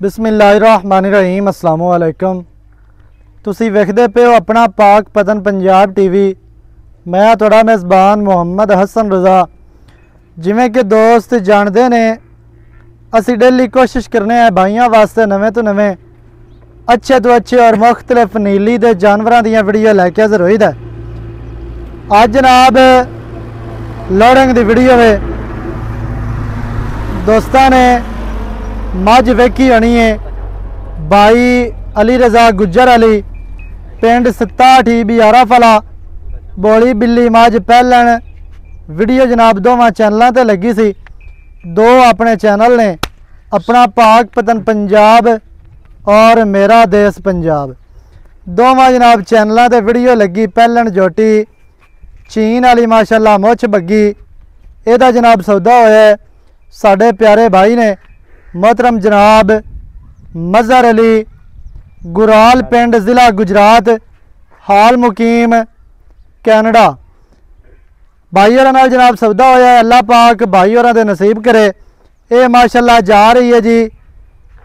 बिस्मिल्लाहिर्रहमानिर्रहीम अस्सलामु अलैकुम। तुसी वेखदे पे हो अपना पाक पतन पंजाब टीवी। मैं थोड़ा मेज़बान मुहम्मद हसन रज़ा। जिमें कि दोस्त जानते ने असी डेली कोशिश करने हैं भाइयों वास्ते नवे तो नवे अच्छे तो अच्छे और मुख्तलिफ नीली दे जानवरों दी वीडियो लैके हाज़र होई दा। अज जनाब लोडिंग दी वीडियो है। दोस्तां ने मझ वेखी होनी है भाई अली रज़ा गुज्जर अली पिंड 67 बियारा फला बोली बिल्ली मझ पहलन वीडियो जनाब दोवां चैनलों पर लगी सी। दो अपने चैनल ने अपना पाक पतन पंजाब और मेरा देश पंजाब। दोवां जनाब चैनलों पर वीडियो लगी। पहलन जोटी चीन वाली माशाल्लाह मुछ बग्गी एदा जनाब सौदा होया साडे प्यारे भाई ने मोहतरम जनाब मज़हर अली गुराल पिंड ज़िला गुजरात हाल मुकीम कैनेडा। भाई होरां नाल जनाब सौदा होया। अल्लाह पाक भाई होरां दे नसीब करे। ये माशाल्लाह जा रही है जी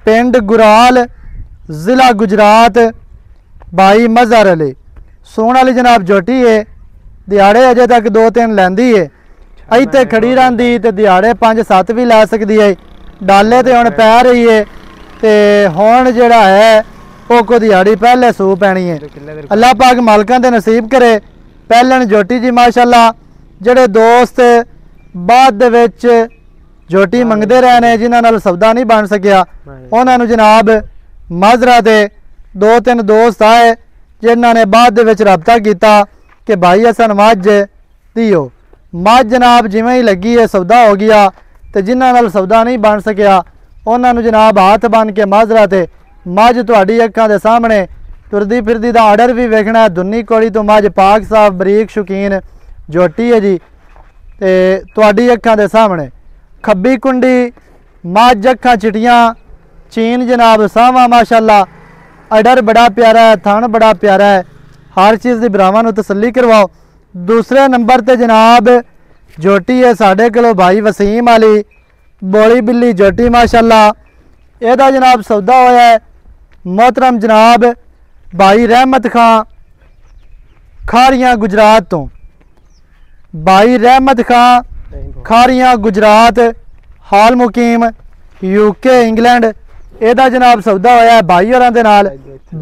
पिंड गुराल ज़िला गुजरात भाई मज़हर अली सोहण वाली जनाब जोटी है। दिहाड़े अजे तक 2-3 लैंदी है। इत्थे खड़ी रहिंदी ते दिहाड़े 5-7 भी लै सकदी है। डाले तो हुण पै रही है तो हुण जिहड़ा है वो को दिहाड़ी पहले सू पैनी है। अल्लाह पाक मालकां दे नसीब करे। पहलन जोटी जी माशाल्लाह जिहड़े दोस्त बाद दे विच जोटी मंगते रहे ने जिन्हां नाल सौदा नहीं बन सकिया उन्हां नूं जनाब माजरा दे 2-3 दोस्त आए जिन्हां ने बाद दे विच रबता किया कि भाई असन मझ दियो। मझ जनाब जिवें ही लगी है सौदा हो गया तो जिन्हां नाल सौदा नहीं बन सकिया उन्हां नूं जनाब हाथ बन के माजरा ते मझ तुहाडी अखां दे सामने तुरदी फिरदी दा आर्डर भी वेखना है। दुन्नी कोड़ी तो मझ पाक साफ बरीक शौकीन जोटी है जी ते तुहाडी अखां दे सामने खब्बी कुंडी मझ अखां चिटियां चीन जनाब सावा माशाल्लाह आर्डर बड़ा प्यारा है थन बड़ा प्यारा है। हर चीज़ की भरावां नूं तसल्ली करवाओ। दूसरे नंबर ते जनाब जोटी है साढ़े कोलों भाई वसीम अली बोली बिल्ली जोटी माशाल्लाह एदा जनाब सौदा होया है। मोहतरम जनाब भाई रहमत खां खारियां गुजरात तो भाई रहमत खां खारियां गुजरात हाल मुकीम यूके इंग्लैंड एदा जनाब सौदा होया है भाई होरां दे नाल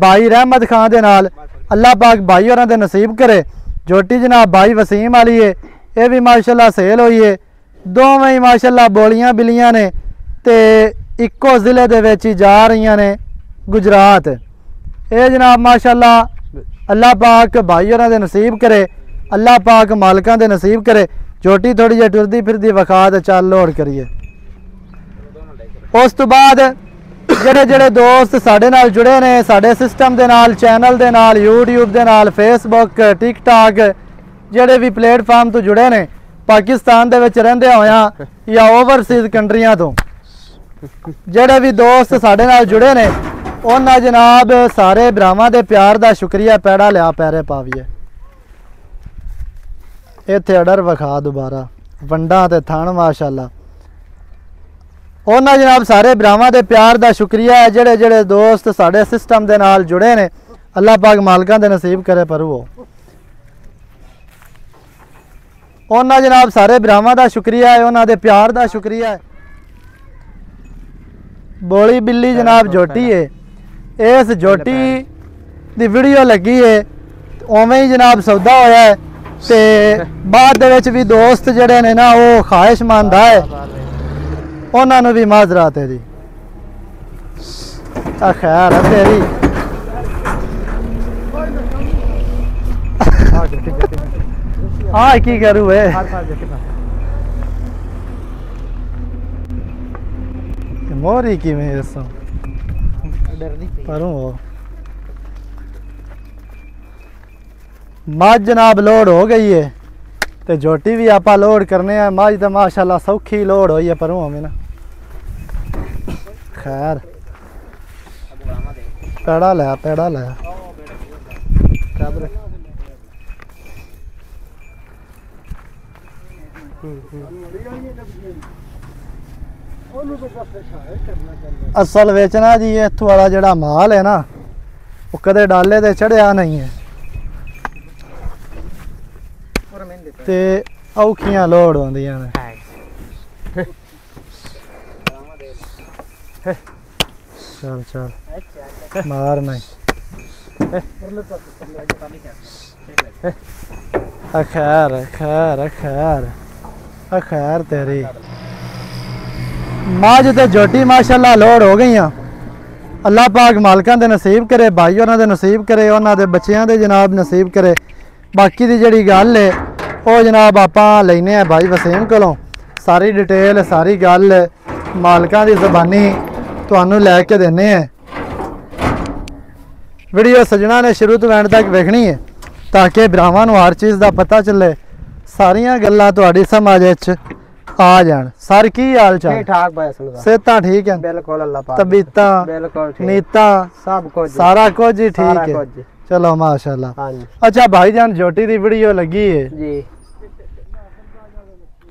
भाई रहमत खां दे नाल। अल्लाह पाक भाई होरां दे नसीब करे। जोटी जनाब भाई वसीम अली है ये भी माशाल्लाह सेल हुई है। दोवें ही माशाल्लाह बोलियां बिलियां ने ते इक्को ज़िले दे विच ही जा रही ने गुजरात। ये जनाब माशाल्लाह अल्लाह पाक भाई होरां दे नसीब करे। अल्लाह पाक मालकां दे नसीब करे। जोटी थोड़ी जी टुरदी फिरदी विखा ते चल लोड करिए। उस तो बाद ਜਿਹੜੇ ਜਿਹੜੇ ਦੋਸਤ ਸਾਡੇ ਨਾਲ जुड़े ने ਸਾਡੇ सिस्टम ਦੇ ਨਾਲ चैनल ਦੇ ਨਾਲ यूट्यूब ਦੇ ਨਾਲ फेसबुक टिकटॉक ਜਿਹੜੇ भी प्लेटफार्म तो जुड़े ने पाकिस्तान ਦੇ ਵਿੱਚ ਰਹਿੰਦੇ ਹੋਇਆਂ या ओवरसीज़ कंट्रियां तो ਜਿਹੜੇ भी दोस्त ਸਾਡੇ ਨਾਲ जुड़े ने ਉਹਨਾਂ जनाब सारे भरावां ਦੇ प्यार ਦਾ शुक्रिया पैड़ा लिया पैरे पावीए। ਇੱਥੇ ਆਰਡਰ ਵਿਖਾ ਦੁਬਾਰਾ ਵੰਡਾਂ ਤੇ ਥਣ माशाल्लाह उन्होंने जनाब सारे भरावां दे प्यार का शुक्रिया है। जेड़े जेड़े दोस्त साढ़े सिस्टम के नाल जुड़े ने अल्लाह पाक मालकां दे नसीब करे पर वो उन्होंने जनाब सारे भरावां का शुक्रिया है उन्होंने दे प्यार का शुक्रिया है। बोली बिल्ली जनाब जोटी है इस जोटी दी वीडियो लगी है उवें ही जनाब सौदा होया है ते बाद दे विच भी दोस्त जेड़े ने ना वो ख्वाहिशमंद है उन्होंने भी माजरात है जी। खैर है तेरी हाँ की करूँ मोरी की मैं पर मझ जनाब लोड हो गई है तो जोटी भी आप लोड करने हैं। मझ तो माशाल्लाह सौखी लोड हुई है पर हमें ना खैर पेड़ा लिया ਅਸਲ ਵਿੱਚ ਨਾ ਜੀ ਇੱਥੋਂ ਵਾਲਾ ਜਿਹੜਾ ਮਾਲ ਹੈ ਨਾ ਉਹ ਕਦੇ ਡਾਲੇ ਤੇ ਚੜਿਆ ਨਹੀਂ ਹੈ ਤੇ ਔਖੀਆਂ ਲੋੜ ਹੁੰਦੀਆਂ ਨੇ। ਚੱਲ ਚੱਲ ਮਾਰ ਨਹੀਂ ਖੈਰ ਖੈਰ ਖੈਰ ਖੈਰ ਤੇਰੀ ਮਾਝ ਤੇ ਝੋਟੀ ਮਾਸ਼ਾਅੱਲਾ ਲੋੜ ਹੋ ਗਈਆਂ। ਅੱਲਾਹ ਪਾਕ ਮਾਲਕਾਂ ਦੇ ਨਸੀਬ करे, भाई ਉਹਨਾਂ ਦੇ ਨਸੀਬ करे, ਉਹਨਾਂ ਦੇ ਬੱਚਿਆਂ ਦੇ ਜਨਾਬ ਨਸੀਬ करे। ਬਾਕੀ ਦੀ ਜਿਹੜੀ ਗੱਲ ਹੈ ਉਹ ਜਨਾਬ ਆਪਾਂ ਲੈਨੇ ਆ भाई ਵਸੀਮ ਕੋਲੋਂ ਸਾਰੀ ਡਿਟੇਲ ਸਾਰੀ ਗੱਲ ਮਾਲਕਾਂ ਦੀ ਜ਼ਬਾਨੀ ਤੁਹਾਨੂੰ ਲੈ ਕੇ ਦੇਣੇ ਆ। ਵੀਡੀਓ ਸਜਣਾ ਨੇ ਸ਼ੁਰੂ ਤੋਂ ਐਂਡ ਤੱਕ ਵੇਖਣੀ ਹੈ ताकि भरावां नूं हर चीज़ का पता चले, सारियां गल्लां तुहाडी समझ विच आ जाण। सर की हाल चाल? ठीक ठाक भाई असल सेहतां ठीक है? बिल्कुल अल्लाह पाक तबीयतां बिल्कुल ठीक, नीयतां सब कुछ सारा कुछ ही ठीक है। चलो माशाल्लाह। हां जी। अच्छा भाईजान झोटी दी वीडियो लगी है जी,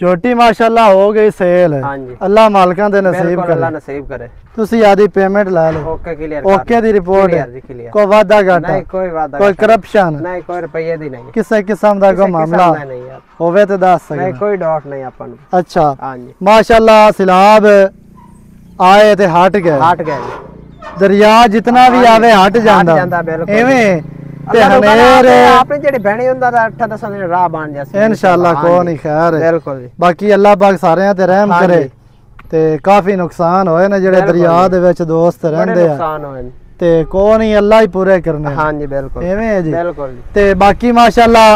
झोटी माशाल्लाह हो गई सेल। हां जी। अल्लाह मालकां दे नसीब करे, अल्लाह नसीब करे। तुसी आधी पेमेंट ला लो। ओके क्लियर, ओके दी रिपोर्ट है, कोई वादा घाटा नहीं, कोई वादा कोई करप्शन नहीं, कोई रुपये दी नहीं, किसी किस्म दा कोई मामला नहीं यार होवे ते दस सकदा नहीं, कोई डाउट नहीं अपन। अच्छा हां जी माशाल्लाह। सिलाब आए ते हट गए, दरिया जितना भी आवे हट जांदा एवें ते हनेर आपने जेड़े बहने हुंदा 8-10 दिन राह बन जासी इंशाअल्लाह। को नहीं खैर बिल्कुल जी। बाकी अल्लाह पाक सारेयां ते रहम करे ते काफी नुकसान होए ने जेड़े दरिया दे विच दोस्त रहंदे आ, नुकसान होए ते को नहीं अल्लाह ही पूरे करने। हां जी बिल्कुल एवें है जी बिल्कुल। ते बाकी माशाअल्लाह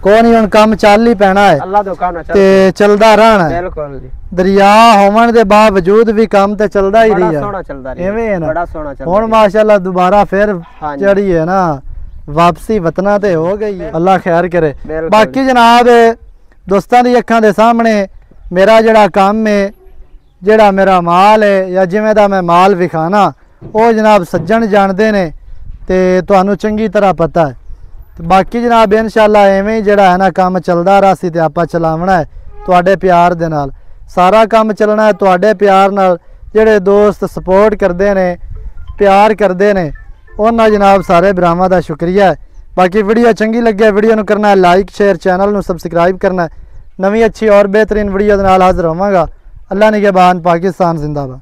को नहीं हुन काम चल ही पैना है, अल्लाह दा काम चल ते चलदा रहना बिल्कुल जी। दरिया होवन दे बावजूद भी काम ते चलदा ही रही है, बड़ा सोहना चलदा रही एवें है ना, बड़ा सोहना चलदा। हुन माशाअल्लाह दोबारा फिर चढ़ी है ना वापसी वतना ते हो गई है, अल्लाह खैर करे। बाकी जनाब दोस्तां दी अखां दे सामने मेरा जड़ा काम है, जड़ा मेरा माल है या जिवें दा मैं माल विखाना वो जनाब सज्जन जानते ने ते तुहानू चंगी तरह पता है। तो बाकी जनाब इंशाअल्लाह एवें ही जड़ा है ना काम चलदा रहा सी ते आपां चलावना है तुहाडे प्यार दे नाल, सारा काम चलना है तुहाडे प्यार नाल। जेड़े दोस्त सपोर्ट करते ने प्यार करते ने उन्हां जनाब सारे भरावां दा शुक्रिया है। बाकी वीडियो चंगी लगे वीडियो नूं करना है लाइक शेयर, चैनल नूं सबसक्राइब करना है। नवी अच्छी और बेहतरीन वीडियो दे नाल हाज़र होवांगा। अल्लाह निगहबान, पाकिस्तान जिंदाबाद।